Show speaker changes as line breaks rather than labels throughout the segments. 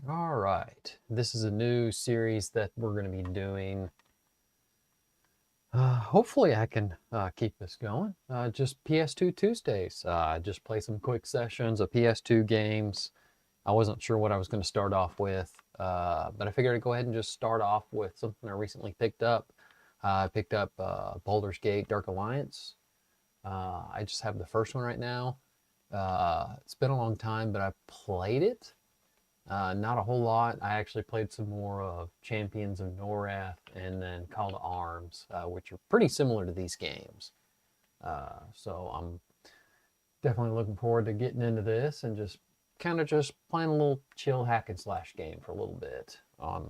All right, this is a new series that we're going to be doing. Hopefully I can keep this going. Just PS2 Tuesdays. Just play some quick sessions of PS2 games. I wasn't sure what I was going to start off with, but I figured I'd go ahead and just start off with something I recently picked up. I picked up Baldur's Gate Dark Alliance. I just have the first one right now. It's been a long time, but I played it. Not a whole lot. I actually played some more of Champions of Norath and then Call to Arms, which are pretty similar to these games. So I'm definitely looking forward to getting into this and just kind of just playing a little chill hack and slash game for a little bit. Have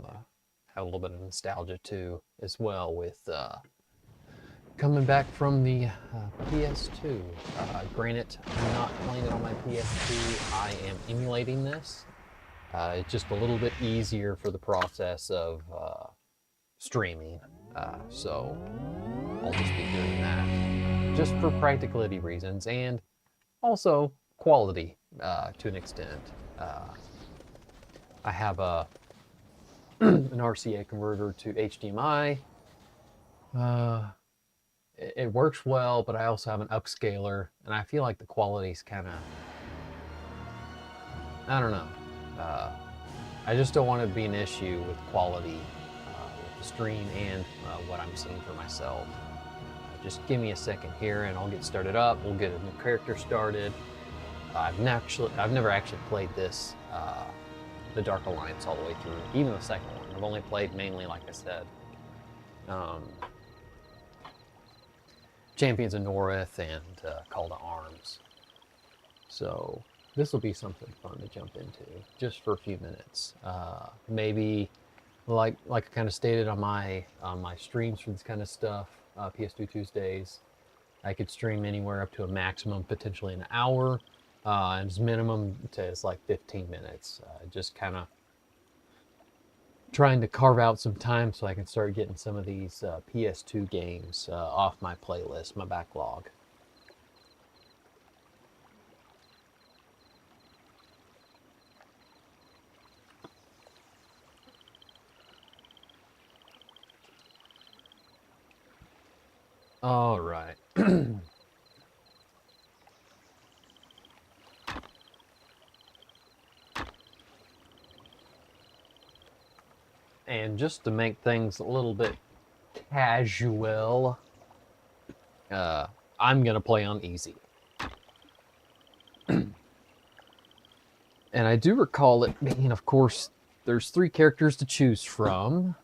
a little bit of nostalgia too, as well with coming back from the PS2. Granted, I'm not playing it on my PS2. I am emulating this. It's just a little bit easier for the process of streaming. So I'll just be doing that just for practicality reasons and also quality to an extent. I have an RCA converter to HDMI. It works well, but I also have an upscaler, and I feel like the quality's kind of, I don't know. I just don't want it to be an issue with quality with the stream and what I'm seeing for myself. Just give me a second here and I'll get started up. We'll get a new character started. I've never actually played this, the Dark Alliance all the way through, even the second one. I've only played mainly, like I said, Champions of Norith and Call to Arms. So this will be something fun to jump into just for a few minutes. Maybe, like I kind of stated on my streams for this kind of stuff, PS2 Tuesdays, I could stream anywhere up to a maximum potentially an hour, and as minimum to it's like 15 minutes. Just kind of trying to carve out some time so I can start getting some of these PS2 games off my playlist, my backlog. All right. And just to make things a little bit casual, I'm going to play on easy. And I do recall it being, of course, there's 3 characters to choose from.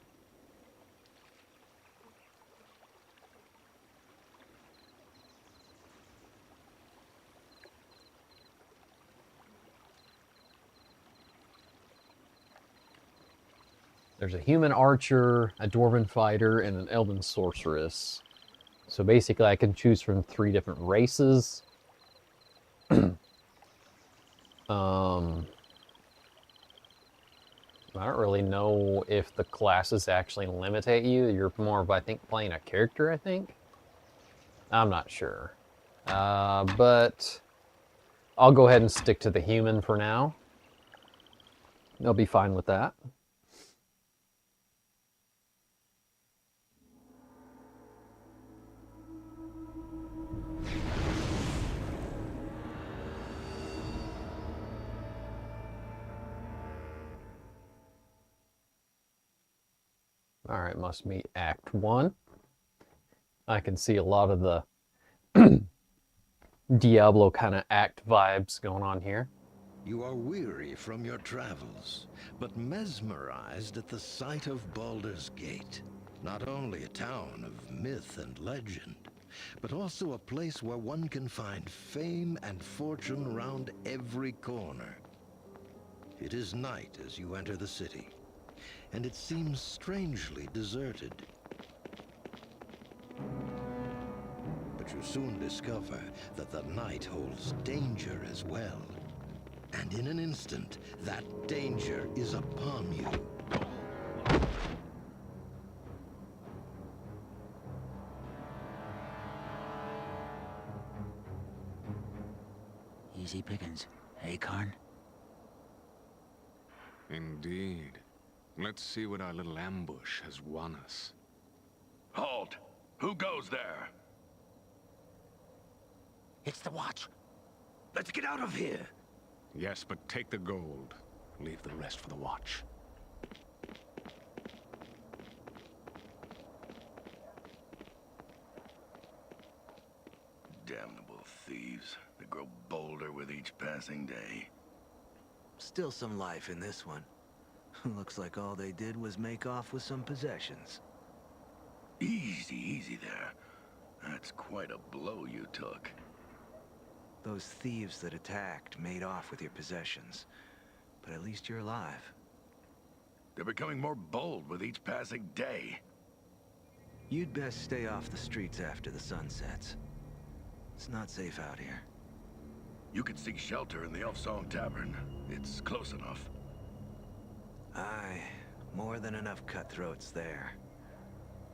There's a human archer, a dwarven fighter, and an elven sorceress. So basically I can choose from 3 different races. I don't really know if the classes actually limitate you. You're more of, I think, playing a character, I think. I'm not sure. But I'll go ahead and stick to the human for now. They'll be fine with that. All right, must meet Act 1. I can see a lot of the Diablo kind of act vibes going on here.
You are weary from your travels, but mesmerized at the sight of Baldur's Gate. Not only a town of myth and legend, but also a place where one can find fame and fortune round every corner. It is night as you enter the city, and it seems strangely deserted. But you soon discover that the night holds danger as well. And in an instant, that danger is upon you.
Easy pickings, hey, Karn? Indeed. Let's see what our little ambush has won us.
Halt! Who goes there?
It's the watch. Let's get out of here.
Yes, but take the gold. Leave the rest for the watch.
Damnable thieves. They grow bolder with each passing day.
Still some life in this one. Looks like all they did was make off with some possessions.
Easy, easy there. That's quite a blow you took.
Those thieves that attacked made off with your possessions. But at least you're alive.
They're becoming more bold with each passing day.
You'd best stay off the streets after the sun sets. It's not safe out here.
You could seek shelter in the Elf Song Tavern. It's close enough.
Aye, more than enough cutthroats there.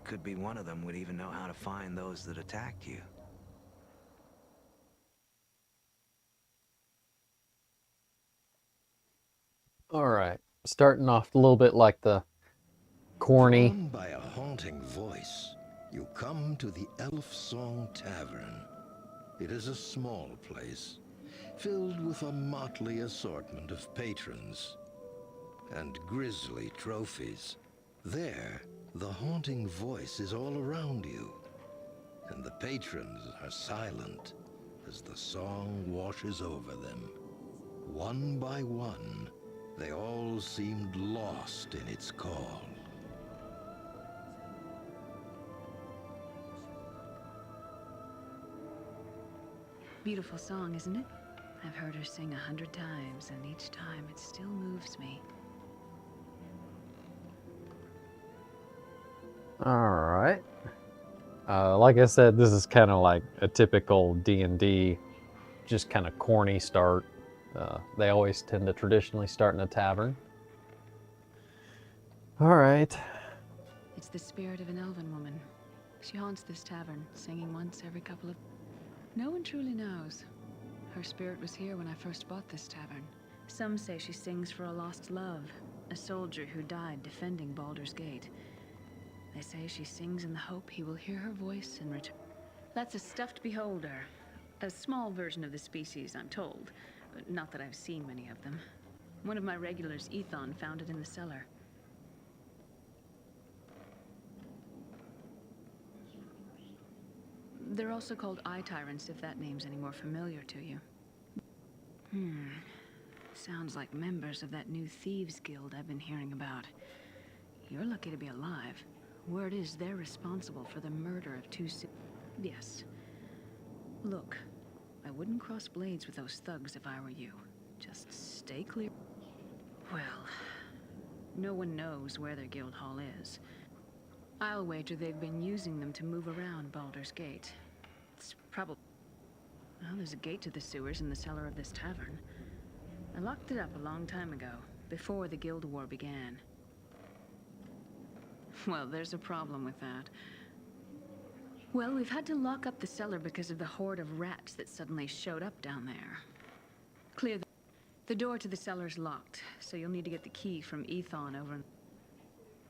Could be one of them would even know how to find those that attacked you.
All right, starting off a little bit like the corny.
Drawn by a haunting voice, you come to the Elf Song Tavern. It is a small place, filled with a motley assortment of patrons and grisly trophies. There, the haunting voice is all around you, and the patrons are silent as the song washes over them. One by one, they all seemed lost in its call.
Beautiful song, isn't it? I've heard her sing 100 times, and each time it still moves me.
All right. Like I said, this is kind of like a typical D&D, just kind of corny start. They always tend to traditionally start in a tavern. All right.
It's the spirit of an elven woman. She haunts this tavern, singing once every couple of... No one truly knows. Her spirit was here when I first bought this tavern. Some say she sings for a lost love, a soldier who died defending Baldur's Gate. They say she sings in the hope he will hear her voice and return. That's a stuffed beholder. A small version of the species, I'm told. Not that I've seen many of them. One of my regulars, Ethon, found it in the cellar. They're also called eye tyrants, if that name's any more familiar to you. Sounds like members of that new thieves guild I've been hearing about. You're lucky to be alive. Word is they're responsible for the murder of two Yes. Look, I wouldn't cross blades with those thugs if I were you. Just stay clear. Well, no one knows where their guild hall is. I'll wager they've been using them to move around Baldur's Gate. It's probably... Well, there's a gate to the sewers in the cellar of this tavern. I locked it up a long time ago, before the Guild War began. Well, there's a problem with that. Well, we've had to lock up the cellar because of the horde of rats that suddenly showed up down there. Clear the door to the cellar's locked, so you'll need to get the key from Ethon over.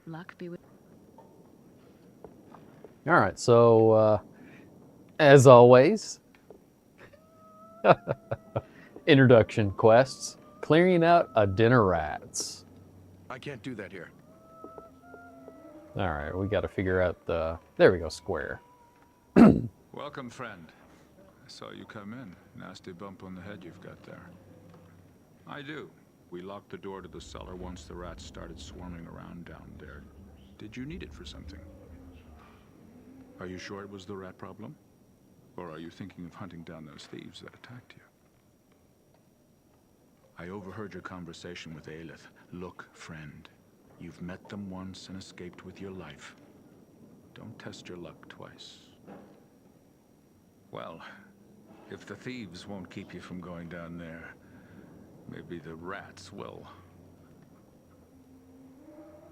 Luck be with...
All right, so as always, introduction quests, clearing out a den of rats.
I can't do that here.
All right, we got to figure out the, there we go, square.
Welcome, friend. I saw you come in. Nasty bump on the head you've got there. I do. We locked the door to the cellar once the rats started swarming around down there. Did you need it for something? Are you sure it was the rat problem? Or are you thinking of hunting down those thieves that attacked you? I overheard your conversation with Aelith. Look, friend. You've met them once and escaped with your life. Don't test your luck twice. Well, if the thieves won't keep you from going down there, maybe the rats will.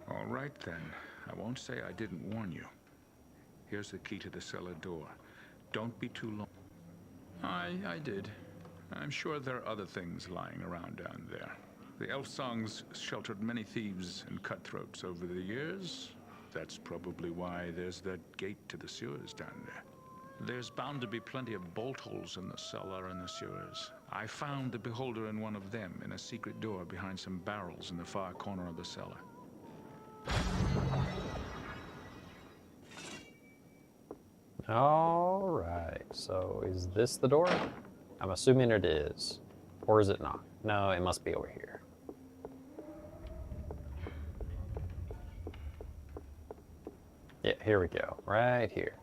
All right, then. I won't say I didn't warn you. Here's the key to the cellar door. Don't be too long. I did. I'm sure there are other things lying around down there. The elf songs sheltered many thieves and cutthroats over the years. That's probably why there's that gate to the sewers down there. There's bound to be plenty of bolt holes in the cellar and the sewers. I found the beholder in one of them, in a secret door behind some barrels in the far corner of the cellar.
All right, so is this the door? I'm assuming it is. Or is it not? No, it must be over here. Yeah, here we go. Right here.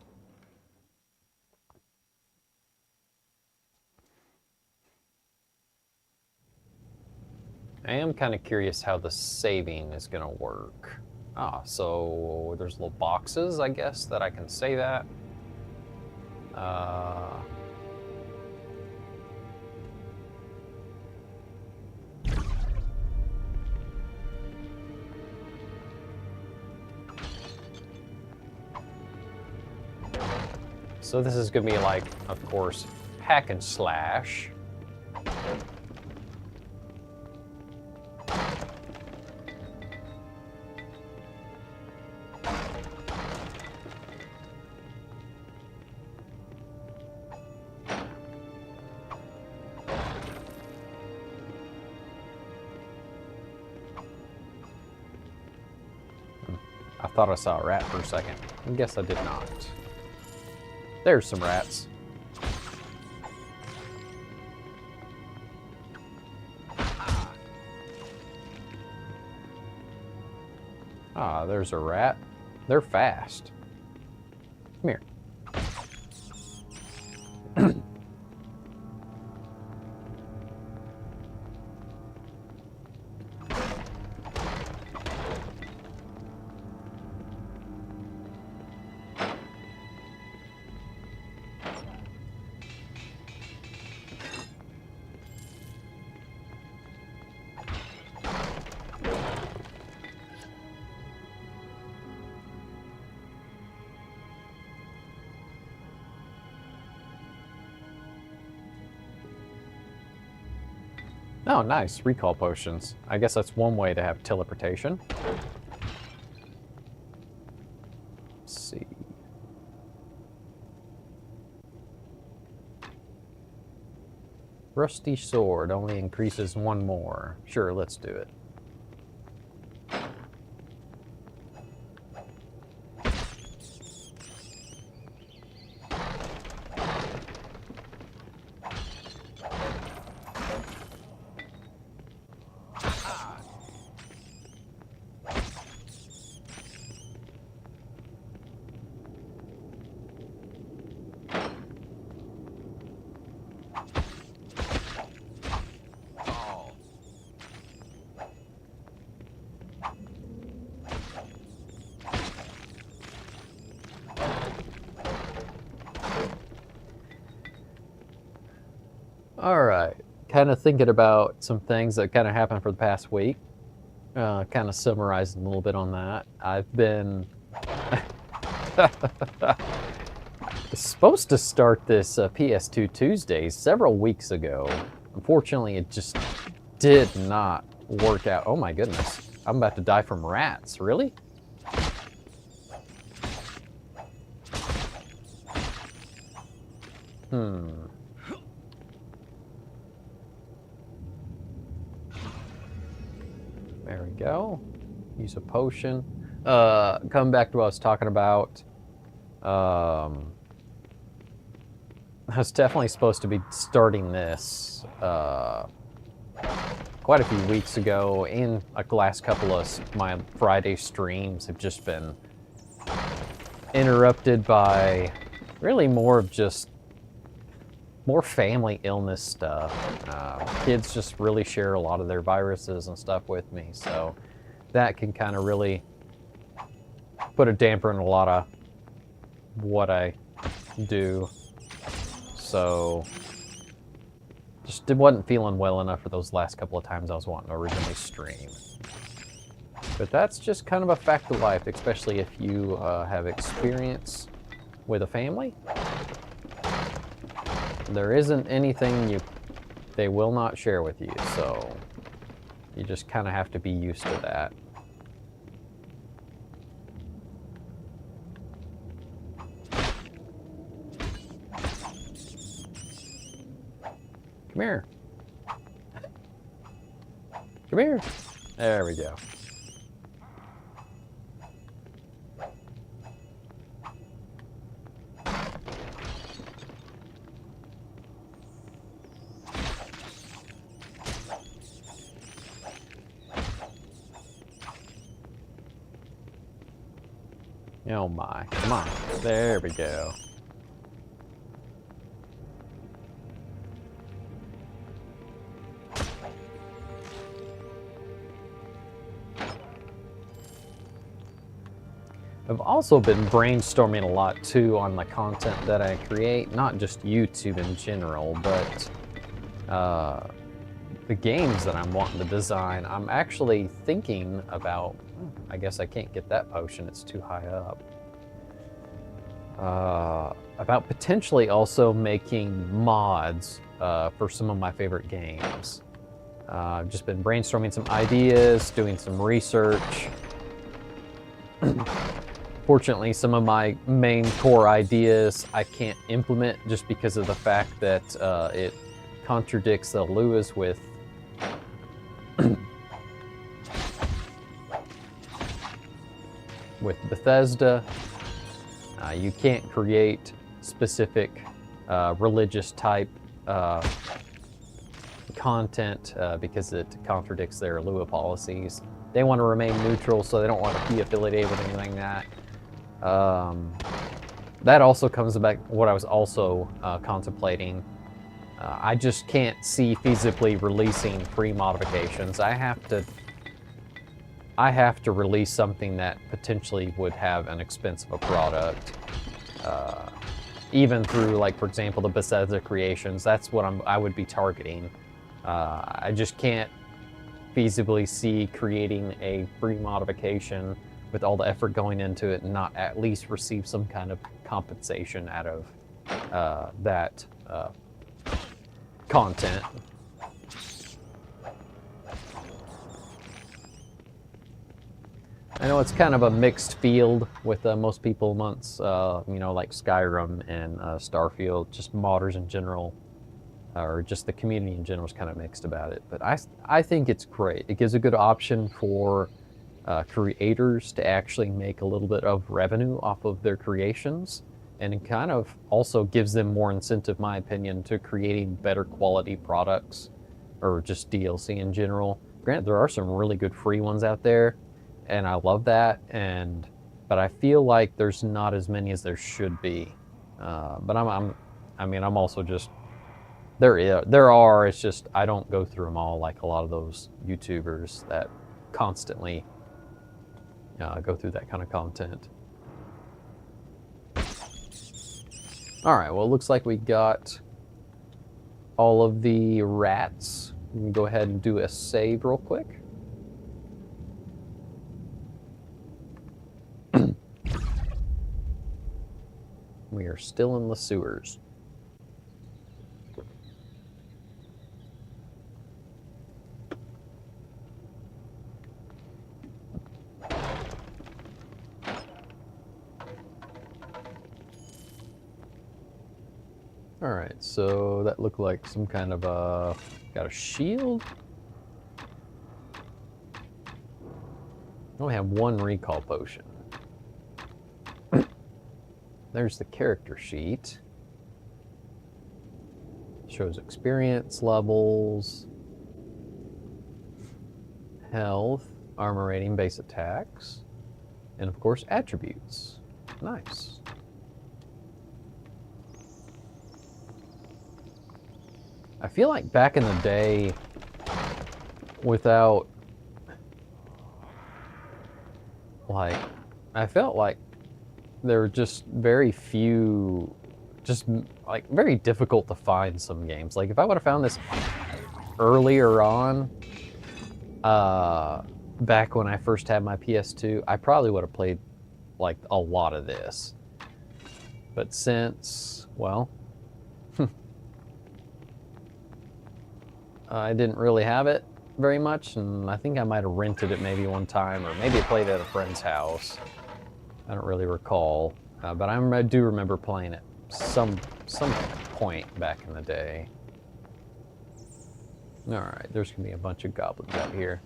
I am kind of curious how the saving is going to work. Ah, so there's little boxes, I guess, that I can save at. So this is going to be like, of course, hack and slash. I thought I saw a rat for a second. I guess I did not. There's some rats. Ah, there's a rat. They're fast. Come here. Oh, nice. Recall potions. I guess that's one way to have teleportation. Let's see. Rusty sword only increases one more. Sure, let's do it. All right, kind of thinking about some things that kind of happened for the past week. Kind of summarizing a little bit on that. I've been supposed to start this PS2 Tuesdays several weeks ago. Unfortunately, it just did not work out. Oh my goodness, I'm about to die from rats. Really? There we go. Use a potion. Coming back to what I was talking about. I was definitely supposed to be starting this quite a few weeks ago. In like the last couple of my Friday streams have just been interrupted by really more of just more family illness stuff. Kids just really share a lot of their viruses and stuff with me, so that can kind of really put a damper in a lot of what I do. So just wasn't feeling well enough for those last couple of times I was wanting to originally stream. But that's just kind of a fact of life, especially if you have experience with a family. There isn't anything they will not share with you, so You just kind of have to be used to that. Come here. Come here. There we go. Oh my, come on. There we go. I've also been brainstorming a lot too on the content that I create, not just YouTube in general, but the games that I'm wanting to design. I'm actually thinking about, I guess I can't get that potion, it's too high up. About potentially also making mods for some of my favorite games. I've just been brainstorming some ideas, doing some research. Fortunately, some of my main core ideas I can't implement just because of the fact that it contradicts the Lewis with with Bethesda. You can't create specific religious type content because it contradicts their Lua policies. They want to remain neutral, so they don't want to be affiliated with anything like that. That also comes back what I was also contemplating. I just can't see feasibly releasing free modifications. I have to release something that potentially would have an expense of a product. Even through, like, for example, the Bethesda creations, that's what I would be targeting. I just can't feasibly see creating a free modification with all the effort going into it and not at least receive some kind of compensation out of that content. I know it's kind of a mixed field with most people amongst, you know, like Skyrim and Starfield, just modders in general, or just the community in general is kind of mixed about it. But I think it's great. It gives a good option for creators to actually make a little bit of revenue off of their creations, and it kind of also gives them more incentive, in my opinion, to creating better quality products or just DLC in general. Granted, there are some really good free ones out there, and I love that, but I feel like there's not as many as there should be. But I'm also just, there are, it's just I don't go through them all like a lot of those YouTubers that constantly go through that kind of content. All right, well, it looks like we got all of the rats. We can go ahead and do a save real quick. We are still in the sewers. All right, so that looked like some kind of got a shield. I only have one recall potion. There's the character sheet. Shows experience levels, health, armor rating, base attacks, and of course attributes. Nice. I feel like back in the day, without, like, I felt like there were just very few, just like very difficult to find some games. Like if I would have found this earlier on, back when I first had my PS2, I probably would have played like a lot of this. But since, well, I didn't really have it, very much, and I think I might have rented it maybe one time, or maybe I played it at a friend's house. I don't really recall, but I do remember playing it some point back in the day. All right, there's gonna be a bunch of goblins out here.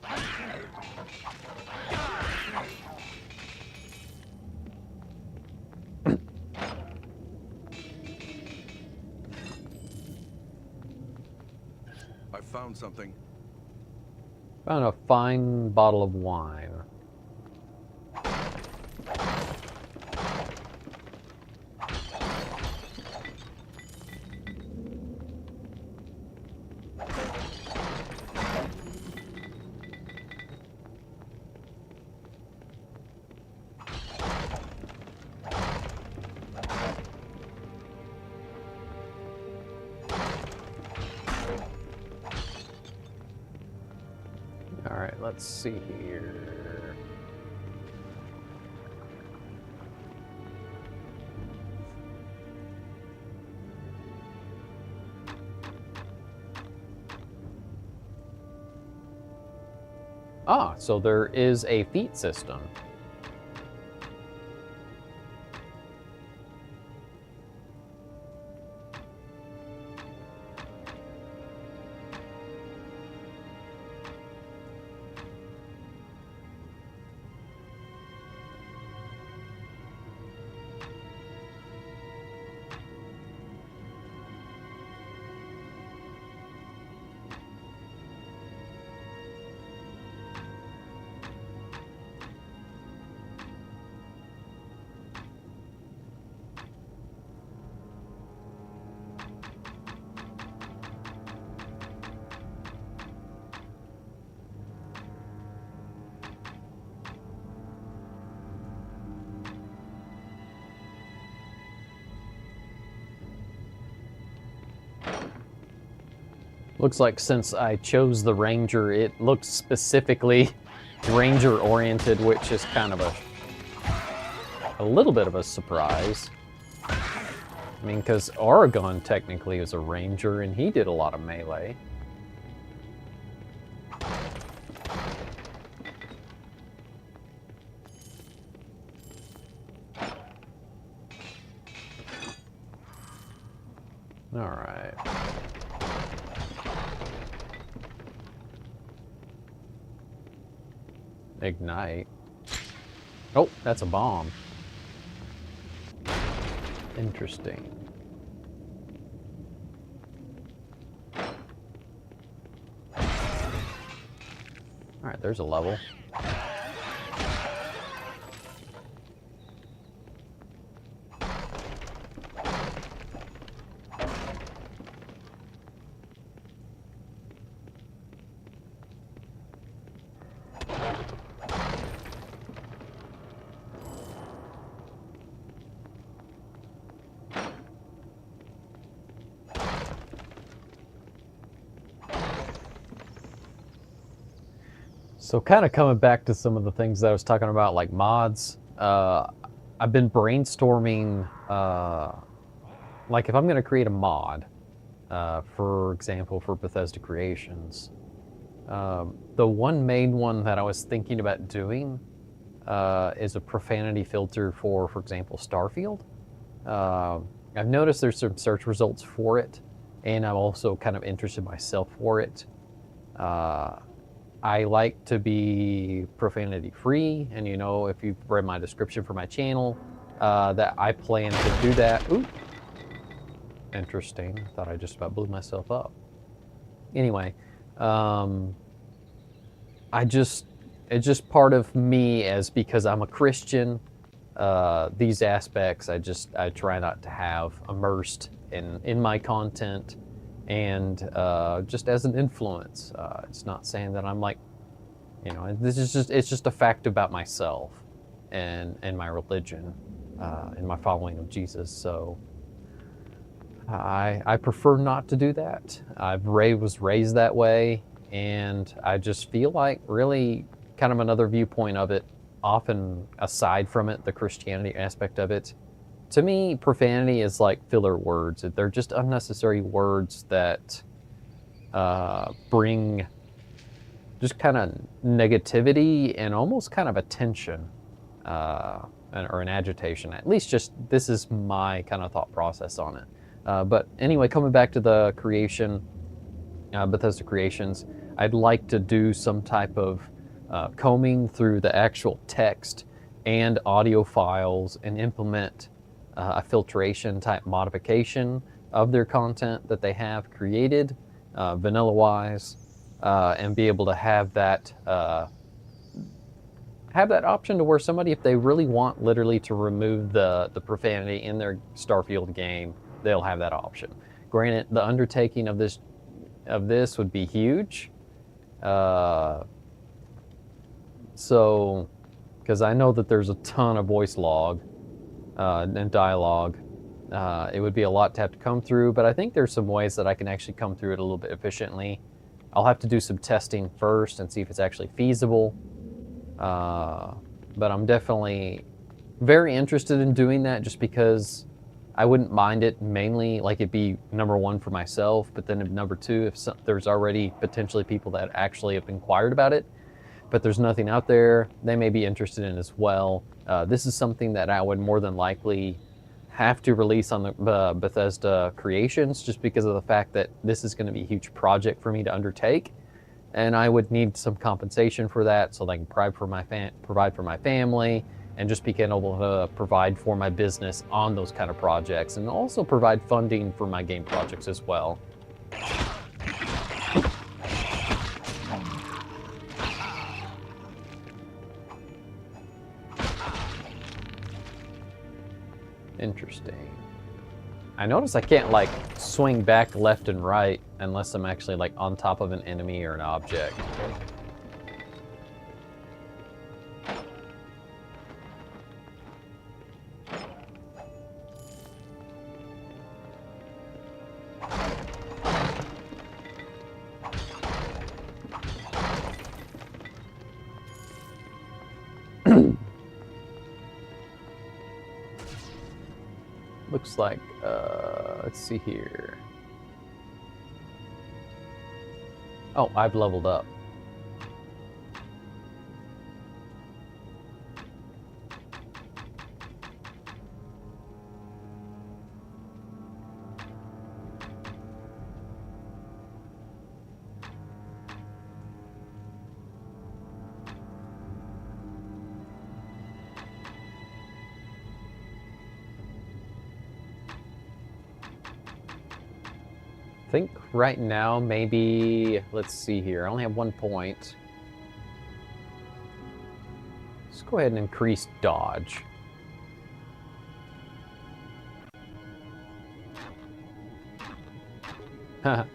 I found something.
Found a fine bottle of wine. All right, let's see here. Ah, so there is a feat system. Looks like since I chose the Ranger, it looks specifically Ranger oriented, which is kind of a little bit of a surprise. I mean, because Oregon technically is a Ranger and he did a lot of melee. All right. Ignite. Oh, that's a bomb. Interesting. All right, there's a level. So kind of coming back to some of the things that I was talking about, like mods, I've been brainstorming, like if I'm going to create a mod, for example, for Bethesda Creations, the one main one that I was thinking about doing is a profanity filter for example, Starfield. I've noticed there's some search results for it, and I'm also kind of interested myself for it. I like to be profanity free, and you know, if you've read my description for my channel, that I plan to do that. Ooh, interesting. I thought I just about blew myself up. Anyway, it's just part of me, as because I'm a Christian. These aspects I try not to have immersed in my content. And just as an influence, it's not saying that I'm like, you know, it's just a fact about myself and my religion and my following of Jesus. So I prefer not to do that. Was raised that way, and I just feel like really kind of another viewpoint of it, often aside from it, the Christianity aspect of it. To me, profanity is like filler words. They're just unnecessary words that bring just kind of negativity and almost kind of a tension or an agitation. At least just this is my kind of thought process on it. But anyway, coming back to the creation, Bethesda Creations, I'd like to do some type of combing through the actual text and audio files and implement a filtration type modification of their content that they have created vanilla wise, and be able to have that option to where somebody, if they really want literally to remove the profanity in their Starfield game, they'll have that option. Granted, the undertaking of this would be huge. So, because I know that there's a ton of voice log and dialogue, it would be a lot to have to come through, but I think there's some ways that I can actually come through it a little bit efficiently. I'll have to do some testing first and see if it's actually feasible. But I'm definitely very interested in doing that, just because I wouldn't mind it, mainly like it'd be number one for myself, but then number two, if there's already potentially people that actually have inquired about it, but there's nothing out there, they may be interested in as well. This is something that I would more than likely have to release on the Bethesda Creations, just because of the fact that this is going to be a huge project for me to undertake, and I would need some compensation for that so that I can provide for my family, and just being able to provide for my business on those kind of projects, and also provide funding for my game projects as well. Interesting. I notice I can't like swing back left and right unless I'm actually like on top of an enemy or an object. Looks like, let's see here. Oh, I've leveled up. I think right now, maybe, let's see here. I only have 1 point. Let's go ahead and increase dodge. A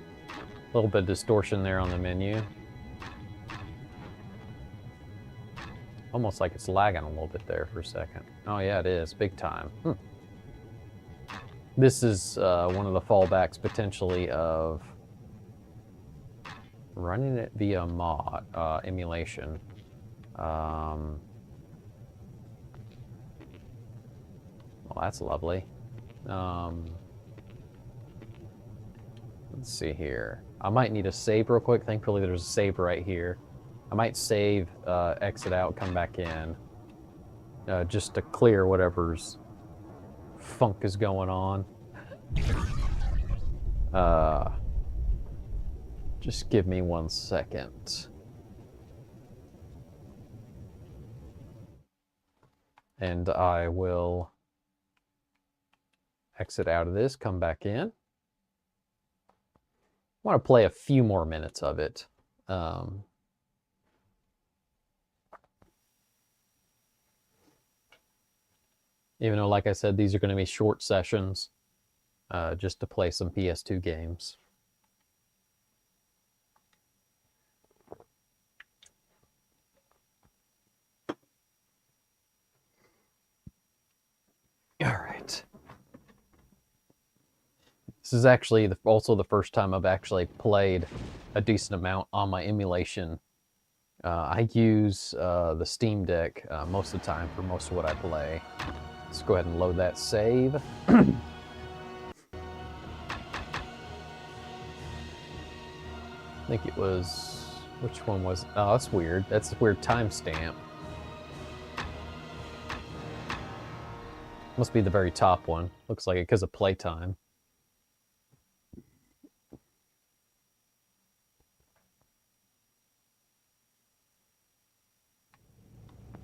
little bit of distortion there on the menu. Almost like it's lagging a little bit there for a second. Oh yeah, it is, big time. This is one of the fallbacks potentially of running it via mod emulation. Well, that's lovely. Let's see here. I might need a save real quick. Thankfully, there's a save right here. I might save, exit out, come back in, just to clear whatever's funk is going on. Just give me 1 second. And I will exit out of this, come back in. I want to play a few more minutes of it. Even though, like I said, these are going to be short sessions, just to play some PS2 games. All right. This is actually also the first time I've actually played a decent amount on my emulation. I use the Steam Deck most of the time for most of what I play. Let's go ahead and load that save. I think it was Which one was... Oh, that's weird. That's a weird timestamp. Must be the very top one. Looks like it because of playtime.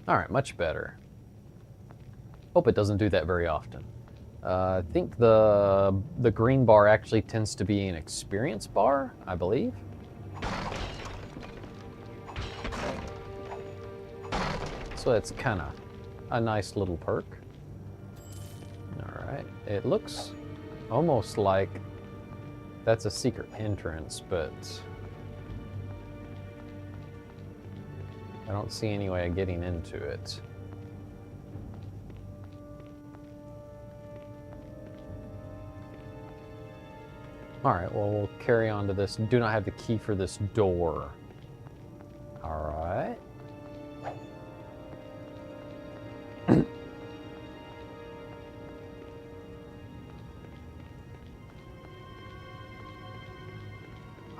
Alright, much better. Hope it doesn't do that very often. I think the green bar actually tends to be an experience bar, I believe. So that's kind of a nice little perk. Alright, it looks almost like that's a secret entrance, but I don't see any way of getting into it. Alright, well, we'll carry on to this. Do not have the key for this door. Alright.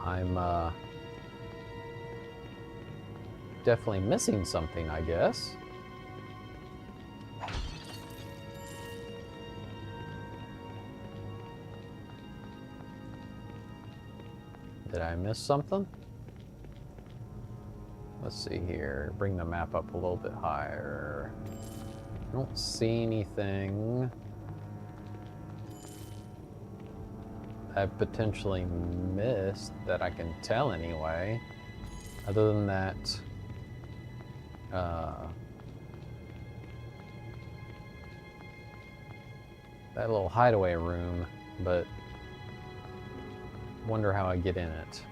I'm, definitely missing something, I guess. Did I miss something? Let's see here. Bring the map up a little bit higher. I don't see anything I've potentially missed that I can tell anyway. Other than that, that little hideaway room, but wonder how I get in it.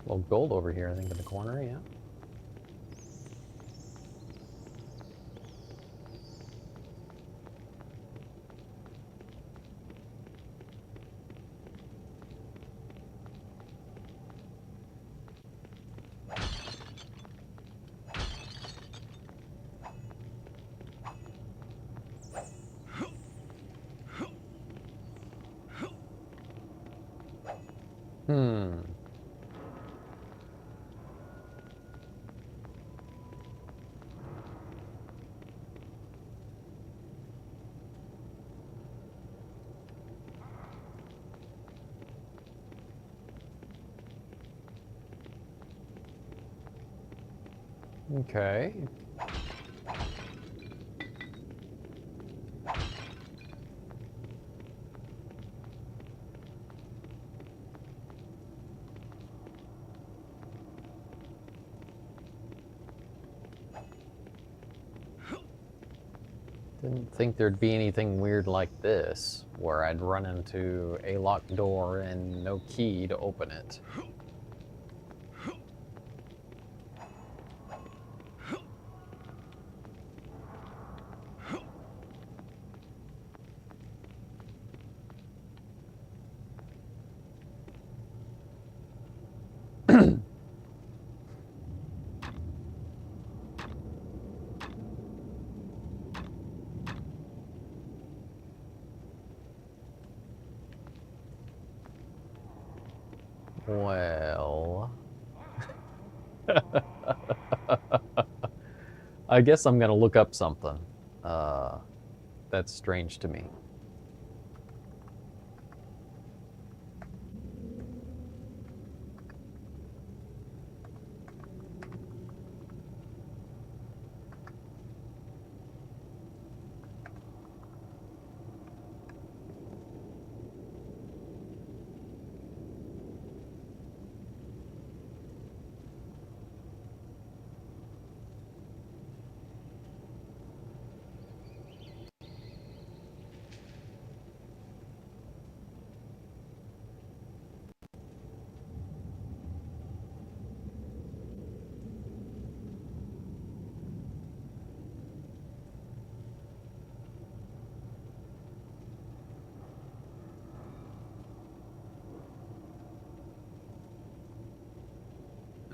A little gold over here, I think, in the corner, yeah. Okay. Didn't think there'd be anything weird like this, where I'd run into a locked door and no key to open it. Well... I guess I'm gonna look up something. That's strange to me.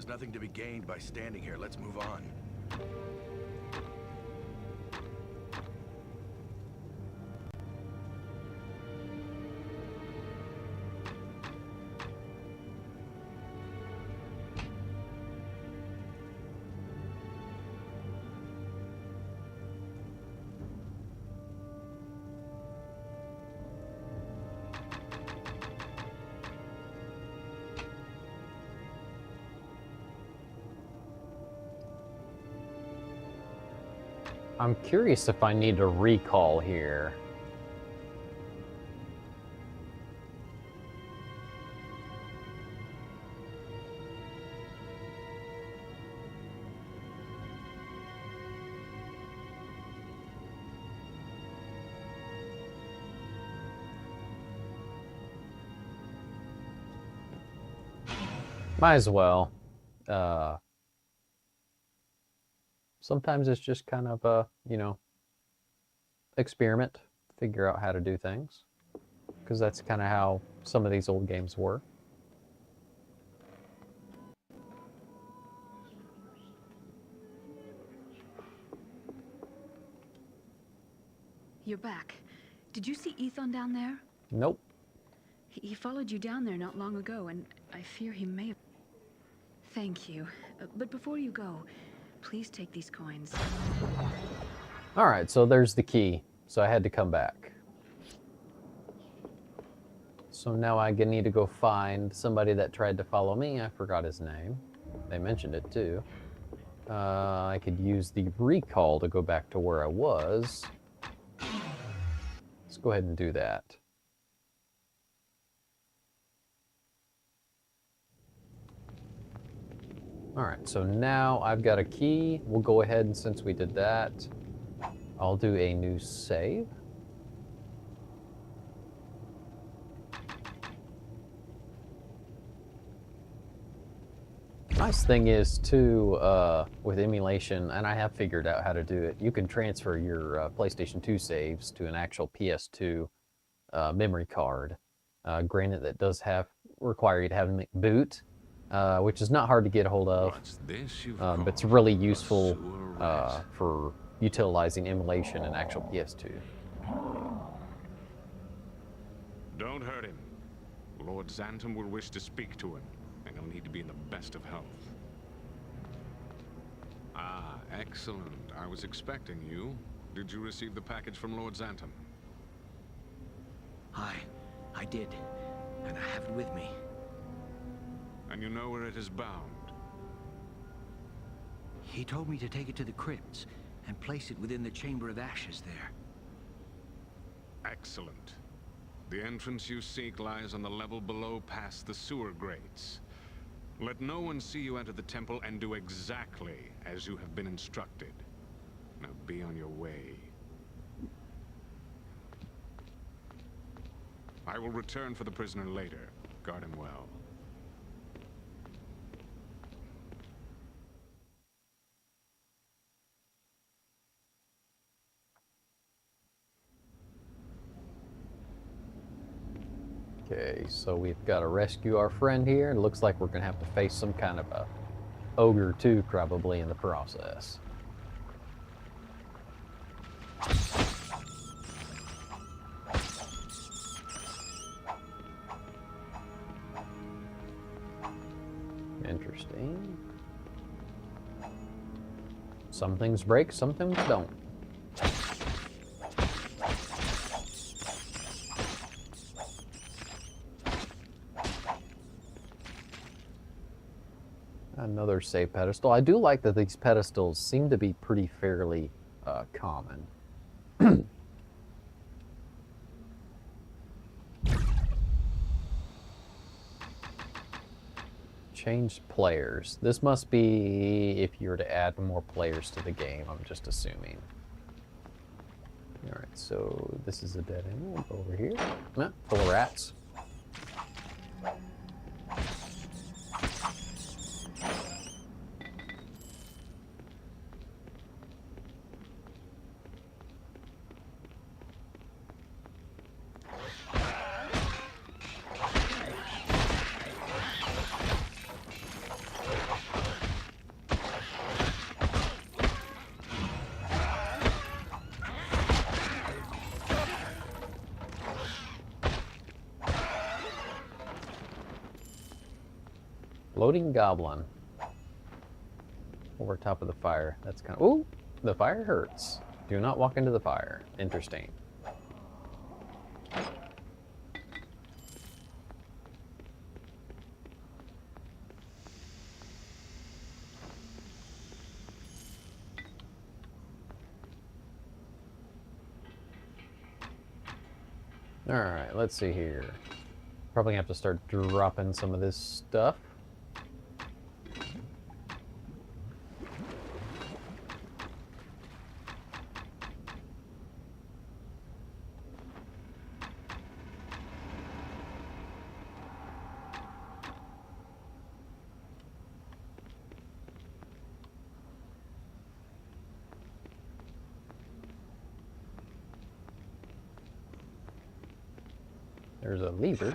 nothing to be gained by standing here. Let's move on.
I'm curious if I need a recall here. Might as well. Sometimes it's just kind of a, experiment, figure out how to do things. Because that's kind of how some of these old games were.
You're back. Did you see Ethan down there?
Nope.
He followed you down there not long ago, and I fear he may have... Thank you. But before you go, please take these coins.
Alright, so there's the key. So I had to come back. So now I need to go find somebody that tried to follow me. I forgot his name. They mentioned it too. I could use the recall to go back to where I was. Let's go ahead and do that. Alright, so now I've got a key. We'll go ahead and since we did that, I'll do a new save. Nice thing is too, with emulation, and I have figured out how to do it, you can transfer your PlayStation 2 saves to an actual PS2 memory card. Granted, that does require you to have a boot, which is not hard to get a hold of, but it's really useful for utilizing emulation in actual PS2.
Don't hurt him. Lord Xantam will wish to speak to him, and he'll need to be in the best of health. Ah, excellent. I was expecting you. Did you receive the package from Lord Xantam?
I did, and I have it with me.
And you know where it is bound?
He told me to take it to the crypts and place it within the Chamber of Ashes there.
Excellent. The entrance you seek lies on the level below past the sewer grates. Let no one see you enter the temple and do exactly as you have been instructed. Now be on your way. I will return for the prisoner later. Guard him well.
Okay, so we've got to rescue our friend here. It looks like we're going to have to face some kind of a ogre too, probably, in the process. Interesting. Some things break, some things don't. Another save pedestal. I do like that these pedestals seem to be pretty fairly common. Change players. This must be if you were to add more players to the game, I'm just assuming. Alright, so this is a dead end. We'll go over here. Nah, full of rats. Floating goblin. Over top of the fire. That's kind of... Ooh! The fire hurts. Do not walk into the fire. Interesting. Alright, let's see here. Probably have to start dropping some of this stuff. There's a lever.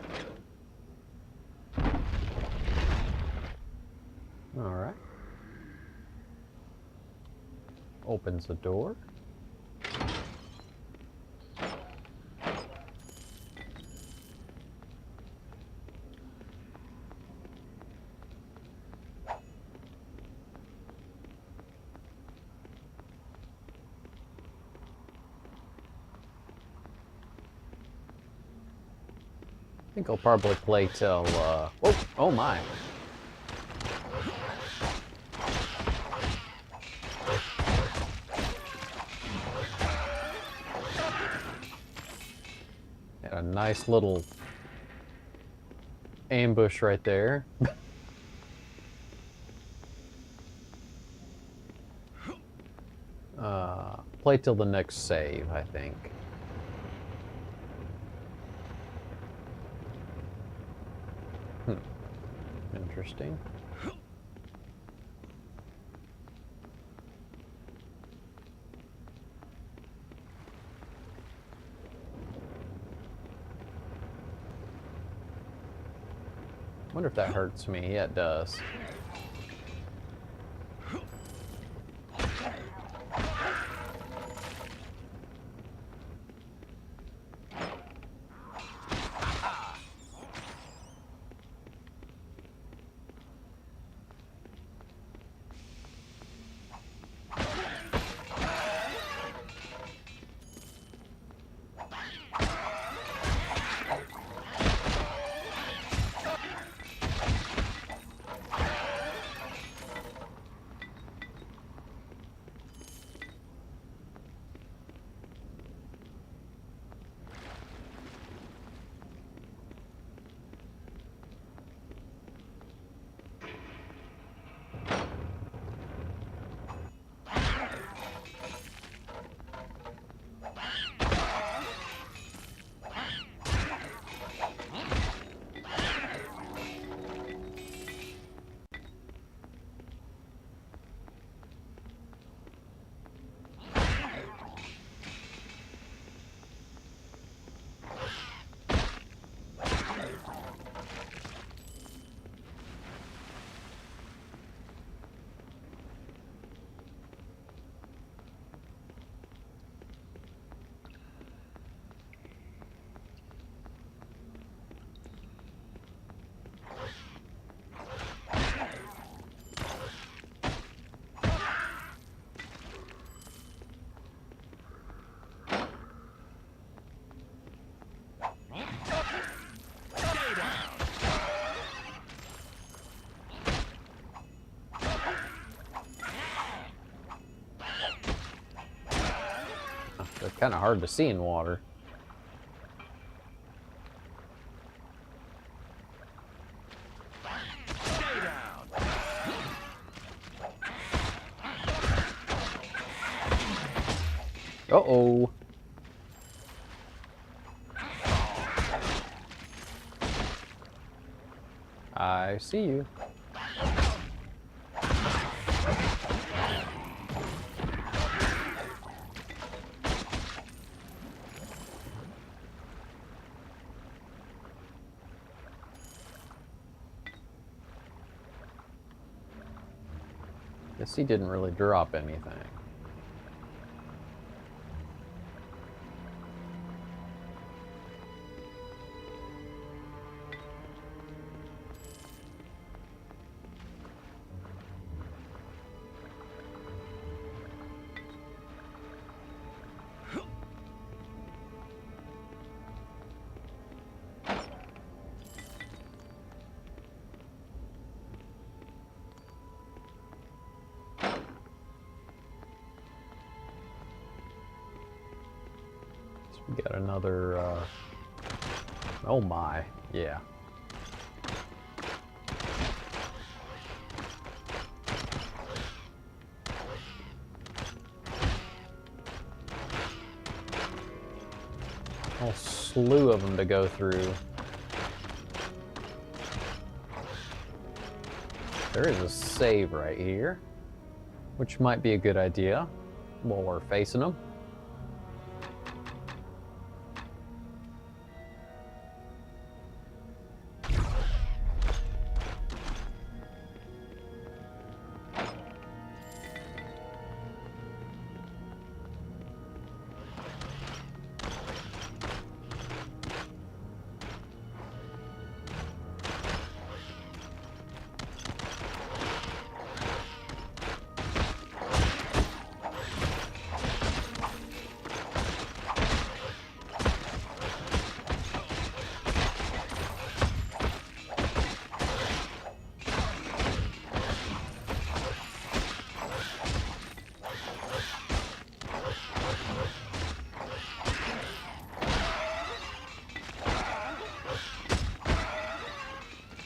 Alright. Opens the door. I think I'll probably play till, oh my. Had a nice little ambush right there. Play till the next save, I think. Interesting. Wonder if that hurts me. Yeah, it does. They're kind of hard to see in water. Uh-oh. I see you. Guess he didn't really drop anything. Got another, oh my, yeah. A whole slew of them to go through. There is a save right here, which might be a good idea while we're facing them.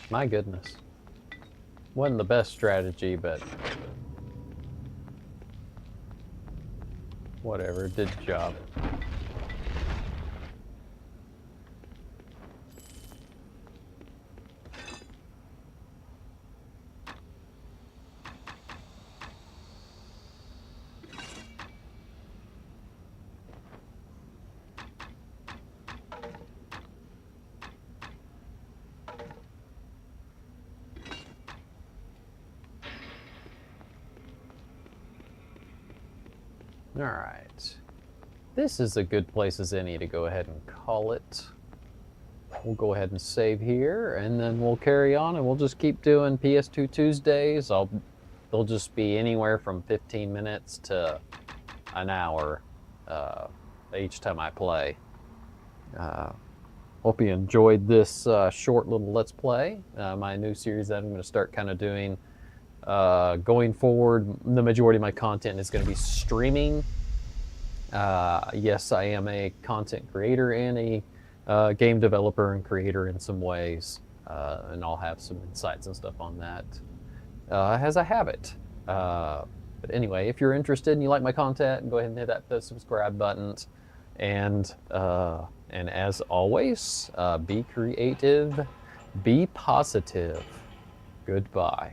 My goodness. Wasn't the best strategy, but whatever, did the job. All right, this is a good place as any to go ahead and call it. We'll go ahead and save here, and then we'll carry on, and we'll just keep doing PS2 Tuesdays. They'll just be anywhere from 15 minutes to an hour each time I play. Hope you enjoyed this short little Let's Play. My new series that I'm going to start kind of doing. Going forward, the majority of my content is going to be streaming. Yes, I am a content creator and a game developer and creator in some ways, and I'll have some insights and stuff on that as I have it. But anyway, if you're interested and you like my content, go ahead and hit that subscribe button. And as always, be creative, be positive. Goodbye.